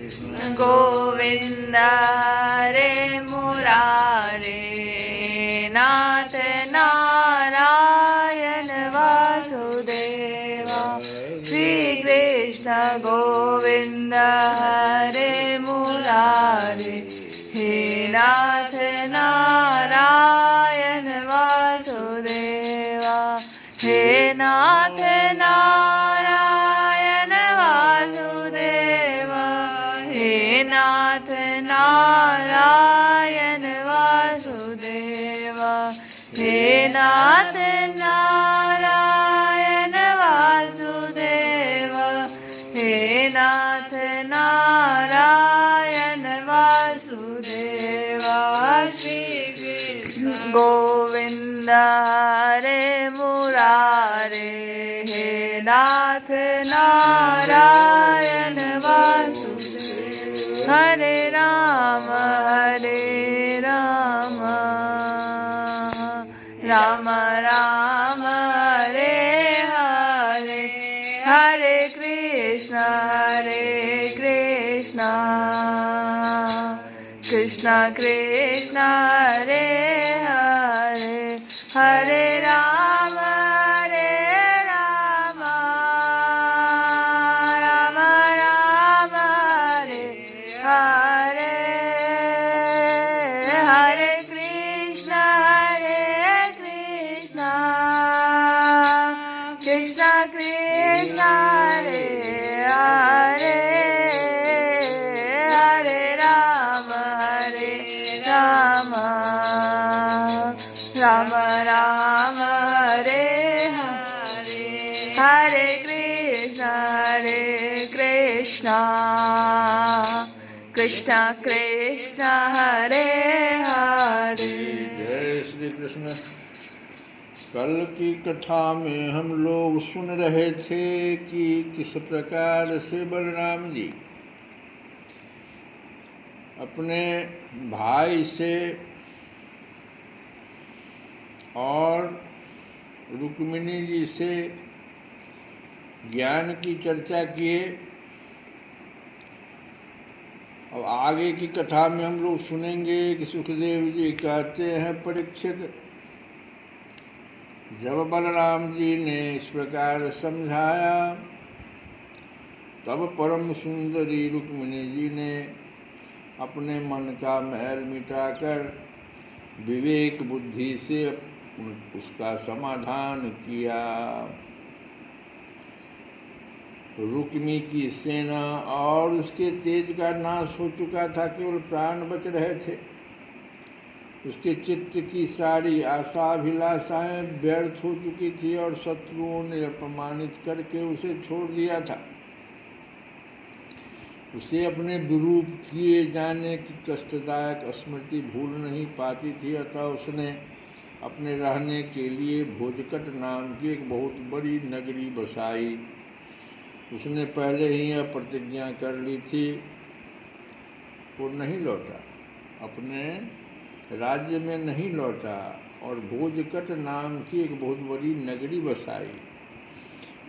गोविंद हरे मुरारे नाथ नारायण वासुदेवा श्री कृष्ण गोविंद हरे मुरारे हे नाथ नारायण वासुदेवा हे नाथ नारायण वासुदेवा हे नाथ नारायण वासुदेवा हे नाथ नारायण वासुदेवा हे नाथ नारायण वासुदेवा श्री कृष्ण गोविंद हरे मुरारे हे नाथ नारायण वासुदेवा हरे राम राम राम हरे हरे हरे कृष्ण कृष्ण कृष्ण हरे हरे हरे राम राम राम हरे हरे हरे कृष्ण कृष्ण कृष्ण हरे हरे हरे राम राम राम हरे हरे हरे कृष्ण कृष्ण कृष्ण हरे हरे। जय श्री कृष्ण। कल की कथा में हम लोग सुन रहे थे कि किस प्रकार से बलराम जी अपने भाई से और रुक्मिणी जी से ज्ञान की चर्चा किए। अब आगे की कथा में हम लोग सुनेंगे कि सुखदेव जी कहते हैं, परीक्षित, जब बलराम जी ने इस प्रकार समझाया तब परम सुंदरी रुक्मिणी जी ने अपने मन का मैल मिटाकर विवेक बुद्धि से उसका समाधान किया। रुक्मी की सेना और उसके तेज का नाश हो चुका था, केवल प्राण बच रहे थे। उसके चित्त की सारी आशाभिलाषाएं व्यर्थ हो चुकी थी और शत्रुओं ने अपमानित करके उसे छोड़ दिया था। उसे अपने विरूप किए जाने की कष्टदायक स्मृति भूल नहीं पाती थी, अतः उसने अपने रहने के लिए भोजकट नाम की एक बहुत बड़ी नगरी बसाई। उसने पहले ही यह प्रतिज्ञा कर ली थी, वो नहीं लौटा, अपने राज्य में नहीं लौटा और भोजकट नाम की एक बहुत बड़ी नगरी बसाई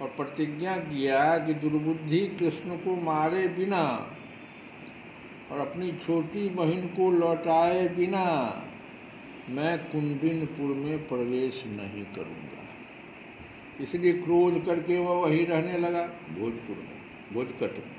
और प्रतिज्ञा किया कि दुर्बुद्धि कृष्ण को मारे बिना और अपनी छोटी बहन को लौटाए बिना मैं कुंदिनपुर में प्रवेश नहीं करूंगा। इसलिए क्रोध करके वह वहीं रहने लगा, भोजपुर में, भोजकट में।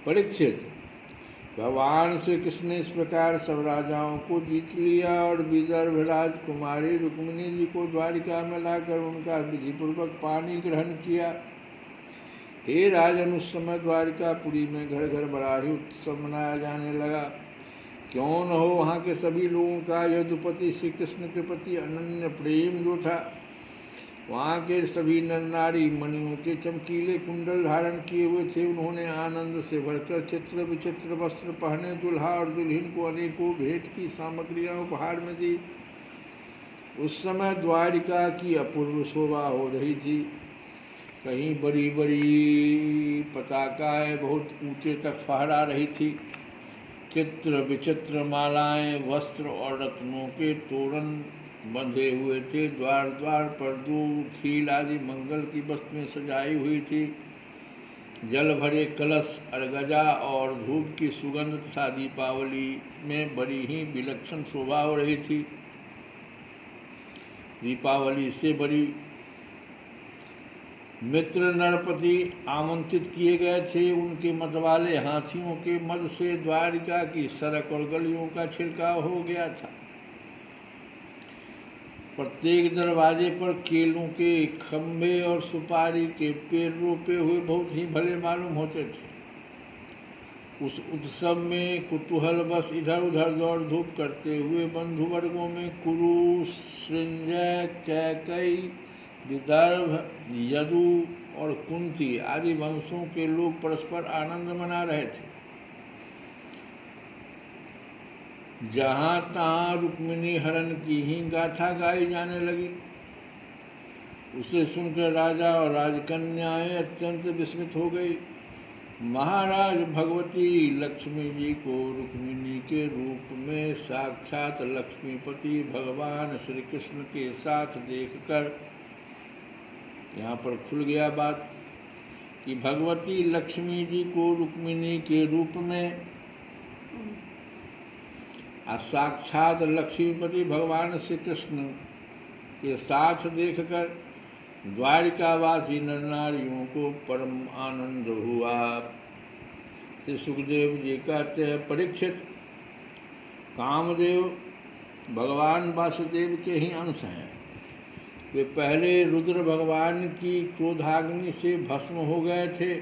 परीक्षित, भगवान श्री कृष्ण ने इस प्रकार सब राजाओं को जीत लिया और विदर्भ राजकुमारी रुक्मिणी जी को द्वारिका में लाकर उनका विधिपूर्वक पानी ग्रहण किया। हे राजन, उस समय द्वारिकापुरी में घर घर बड़ा ही उत्सव मनाया जाने लगा। क्यों न हो, वहाँ के सभी लोगों का यदुपति श्री कृष्ण के प्रति अनन्य प्रेम जो था। वहाँ के सभी नर नारी मणियों के चमकीले कुंडल धारण किए हुए थे। उन्होंने आनंद से भरकर चित्र विचित्र वस्त्र पहने दुल्हा और दुल्हन को अनेकों भेंट की सामग्रियां उपहार में दी। उस समय द्वारिका की अपूर्व शोभा हो रही थी। कहीं बड़ी बड़ी पताकाएं बहुत ऊंचे तक फहरा रही थी। चित्र विचित्र मालाएं, वस्त्र और रत्नों के तोरण बंधे हुए थे। द्वार द्वार पर दूध, खील आदि मंगल की वस्तुएं सजाई हुई थी। जल भरे कलश, अर्गजा और धूप की सुगंध तथा दीपावली में बड़ी ही विलक्षण शोभा हो रही थी। दीपावली से बड़ी मित्र नरपति आमंत्रित किए गए थे। उनके मतवाले हाथियों के मद से द्वारिका की सड़क और गलियों का छिड़काव हो गया था। प्रत्येक दरवाजे पर केलों के खंभे और सुपारी के पेड़ रोपे हुए बहुत ही भले मालूम होते थे। उस उत्सव में कुतूहल बस इधर उधर दौड़ धूप करते हुए बंधु वर्गों में कुरु, सृंजय, कैकई, विदर्भ, यदु और कुंती आदि वंशों के लोग परस्पर आनंद मना रहे थे। जहाँ तहाँ रुक्मिणी हरण की ही गाथा गाई जाने लगी। उसे सुनकर राजा और राजकन्याएं अत्यंत विस्मित हो गई। महाराज भगवती लक्ष्मी जी को रुक्मिणी के रूप में साक्षात लक्ष्मीपति भगवान श्री कृष्ण के साथ देखकर यहाँ पर खुल गया बात कि भगवती लक्ष्मी जी को रुक्मिणी के रूप में साक्षात लक्ष्मीपति भगवान श्री कृष्ण के साथ देखकर द्वारिकावासी नर नारियों को परम आनंद हुआ। श्री सुखदेव जी कहते हैं, परीक्षित, कामदेव भगवान वासुदेव के ही अंश हैं। वे पहले रुद्र भगवान की क्रोधाग्नि से भस्म हो गए थे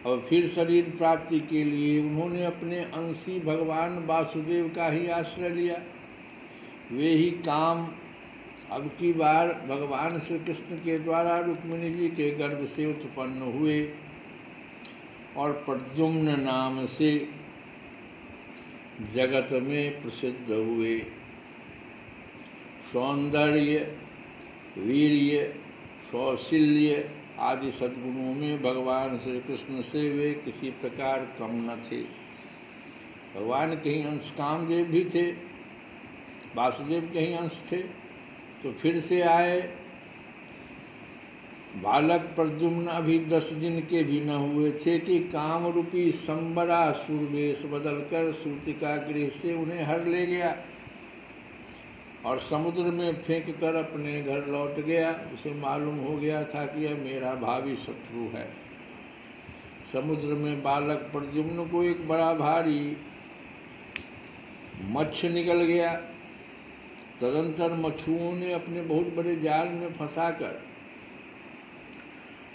और फिर शरीर प्राप्ति के लिए उन्होंने अपने अंशी भगवान वासुदेव का ही आश्रय लिया। वे ही काम अब की बार भगवान श्री कृष्ण के द्वारा रुक्मिणी जी के गर्भ से उत्पन्न हुए और प्रद्युम्न नाम से जगत में प्रसिद्ध हुए। सौंदर्य, वीर्य, कौशल्य आदि सद्गुणों में भगवान श्री कृष्ण से वे किसी प्रकार कम न थे। भगवान के ही अंश कामदेव भी थे, वासुदेव के ही अंश थे। तो फिर से आए। बालक प्रद्युम्न अभी 10 दिन के भी न हुए थे कि काम रूपी संबरासुर वेश बदलकर सूतिका गृह से उन्हें हर ले गया और समुद्र में फेंक कर अपने घर लौट गया। उसे मालूम हो गया था कि यह मेरा भावी शत्रु है। समुद्र में बालक प्रद्युम्न को एक बड़ा भारी मत्स्य निकल गया। तदंतर मछुओं ने अपने बहुत बड़े जाल में फंसाकर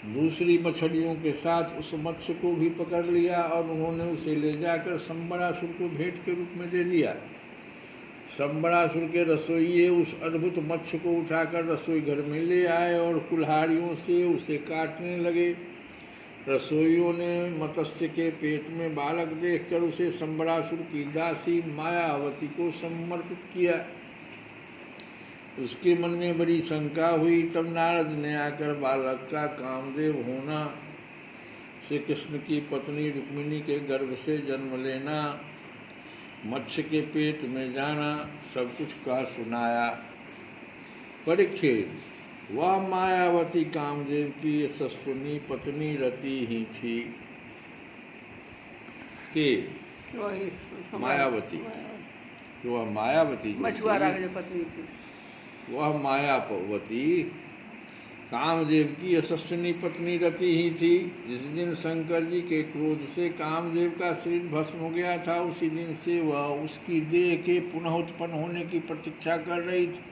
दूसरी मछलियों के साथ उस मत्स्य को भी पकड़ लिया और उन्होंने उसे ले जाकर संबरासुर को भेंट के रूप में दे दिया। संबरासुर के रसोइये उस अद्भुत मत्स्य को उठाकर रसोई घर में ले आए और कुल्हाड़ियों से उसे काटने लगे। रसोइयों ने मत्स्य के पेट में बालक देखकर उसे संबरासुर की दासी मायावती को समर्पित किया। उसके मन में बड़ी शंका हुई। तब नारद ने आकर बालक का कामदेव होना, श्री कृष्ण की पत्नी रुक्मिणी के गर्भ से जन्म लेना, मत्स्य के पेट में जाना, सब कुछ कह सुनाया। परीक्षित, वह मायावती कामदेव की यशस्विनी पत्नी रति ही थी। मायावती, वह मायावती मछुआरा की जो पत्नी थी, वह मायावती कामदेव की यशस्विनी पत्नी रति ही थी। जिस दिन शंकर जी के क्रोध से कामदेव का शरीर भस्म हो गया था, उसी दिन से वह उसकी देह के पुनः उत्पन्न होने की प्रतीक्षा कर रही थी।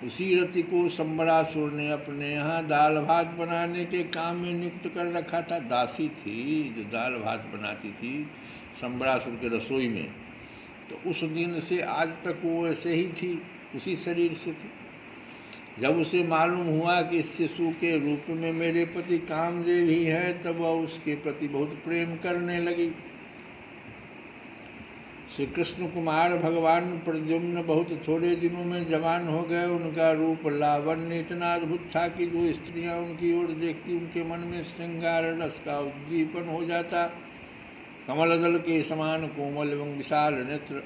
उसी रति को संबरासुर ने अपने यहाँ दाल भात बनाने के काम में नियुक्त कर रखा था। दासी थी जो दाल भात बनाती थी संबरासुर के रसोई में। तो उस दिन से आज तक वो ऐसे ही थी, उसी शरीर से थी। जब उसे मालूम हुआ कि इस शिशु के रूप में मेरे पति कामदेव ही है, तब वह उसके प्रति बहुत प्रेम करने लगी। श्री कृष्ण कुमार भगवान प्रद्युम्न बहुत थोड़े दिनों में जवान हो गए। उनका रूप लावण्य इतना अद्भुत था कि जो स्त्रियां उनकी ओर देखती उनके मन में श्रृंगार रस का उद्दीपन हो जाता। कमल दल के समान कोमल एवं विशाल नेत्र,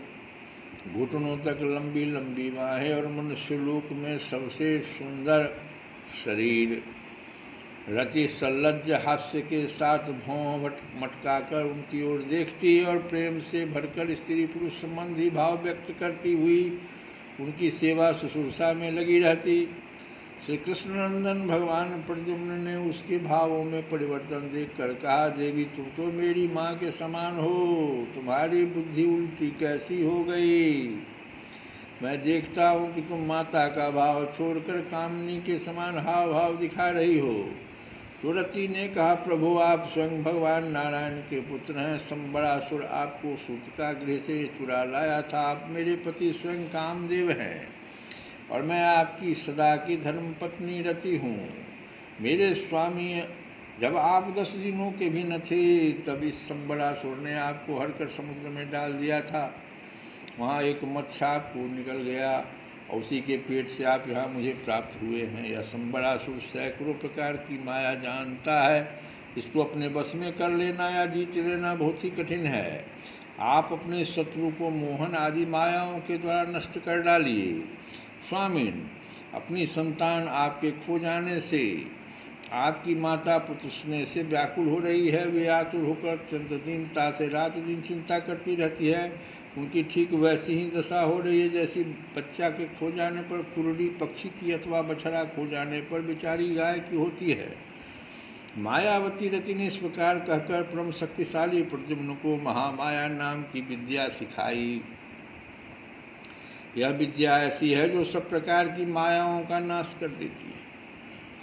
घुटनों तक लंबी लंबी बाहें और मनुष्य लोक में सबसे सुंदर शरीर, रति सल्लज्ज हास्य के साथ भौं मटकाकर उनकी ओर देखती और प्रेम से भरकर स्त्री पुरुष संबंधी भाव व्यक्त करती हुई उनकी सेवा शुश्रूषा में लगी रहती। श्री कृष्णनंदन भगवान प्रद्युम्न ने उसके भावों में परिवर्तन देखकर कहा, देवी तुम तो मेरी माँ के समान हो, तुम्हारी बुद्धि उल्टी कैसी हो गई। मैं देखता हूँ कि तुम माता का भाव छोड़कर कामनी के समान हाव भाव दिखा रही हो। तो रति ने कहा, प्रभु आप स्वयं भगवान नारायण के पुत्र हैं। संबरासुर आपको सूतिका गृह से चुरा लाया था। आप मेरे पति स्वयं कामदेव हैं और मैं आपकी सदा की धर्म पत्नी रति हूँ। मेरे स्वामी जब आप 10 दिनों के भी न थे तब इस संबरासुर ने आपको हरकर समुद्र में डाल दिया था। वहाँ एक मत्स्य आपको निकल गया और उसी के पेट से आप यहाँ मुझे प्राप्त हुए हैं। यह संबरासुर सैकड़ों प्रकार की माया जानता है। इसको अपने बस में कर लेना या जीत लेना बहुत ही कठिन है। आप अपने शत्रु को मोहन आदि मायाओं के द्वारा नष्ट कर डालिए। स्वामिन, अपनी संतान आपके खो जाने से आपकी माता पुत्र स्नेह से व्याकुल हो रही है। वे आतुर होकर अत्यंत दीनता से रात दिन चिंता करती रहती है। उनकी ठीक वैसी ही दशा हो रही है जैसी बच्चा के खो जाने पर कुरड़ी पक्षी की अथवा बछड़ा खो जाने पर बेचारी गाय की होती है। मायावती रति ने इस प्रकार कहकर परम शक्तिशाली प्रद्युम्न को महामाया नाम की विद्या सिखाई। यह विद्या ऐसी है जो सब प्रकार की मायाओं का नाश कर देती है।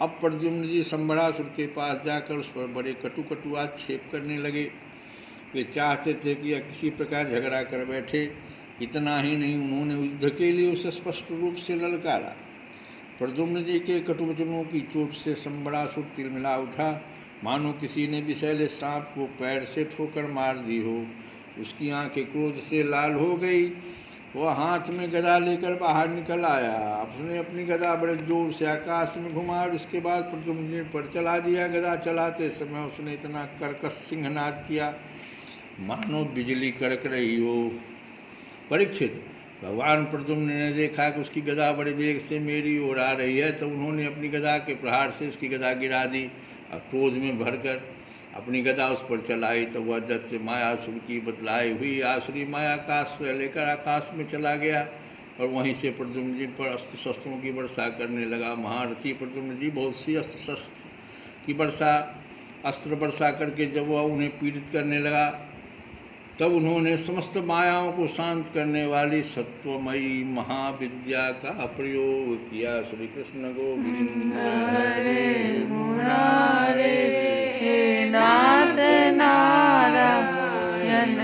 अब प्रद्युम्न जी संबरासुर के पास जाकर उस पर बड़े कटु आक्षेप करने लगे। वे चाहते थे कि यह किसी प्रकार झगड़ा कर बैठे। इतना ही नहीं, उन्होंने युद्ध के लिए उसे स्पष्ट रूप से ललकारा। प्रद्युम्न जी के कटुवचनों की चोट से संबरासुर तिलमिला उठा, मानो किसी ने विषैले सांप को पैर से ठोकर मार दी हो। उसकी आंखें क्रोध से लाल हो गई। वह हाथ में गदा लेकर बाहर निकल आया। उसने अपनी गदा बड़े जोर से आकाश में घुमा और इसके बाद प्रद्युम्न जी पर चला दिया। गदा चलाते समय उसने इतना कर्कश सिंहनाद किया मानो बिजली कड़क रही हो। परीक्षित, भगवान प्रद्युम्न ने देखा कि उसकी गदा बड़े वेग से मेरी ओर आ रही है, तो उन्होंने अपनी गदा के प्रहार से उसकी गदा गिरा दी और क्रोध में भरकर अपनी गदा उस पर चलाई। तो वह दैत्य मायासुर की बदलाई हुई आसुरी माया आकाश से लेकर आकाश में चला गया और वहीं से प्रद्युम्न जी पर अस्त्र शस्त्रों की वर्षा करने लगा। महारथी प्रद्युम्न जी बहुत सी अस्त्र शस्त्र की अस्त्र वर्षा करके जब वह उन्हें पीड़ित करने लगा तब उन्होंने समस्त मायाओं को शांत करने वाली सत्वमयी महाविद्या का प्रयोग किया। श्री कृष्ण गोविंद हरे मुरारे नाथ नारायण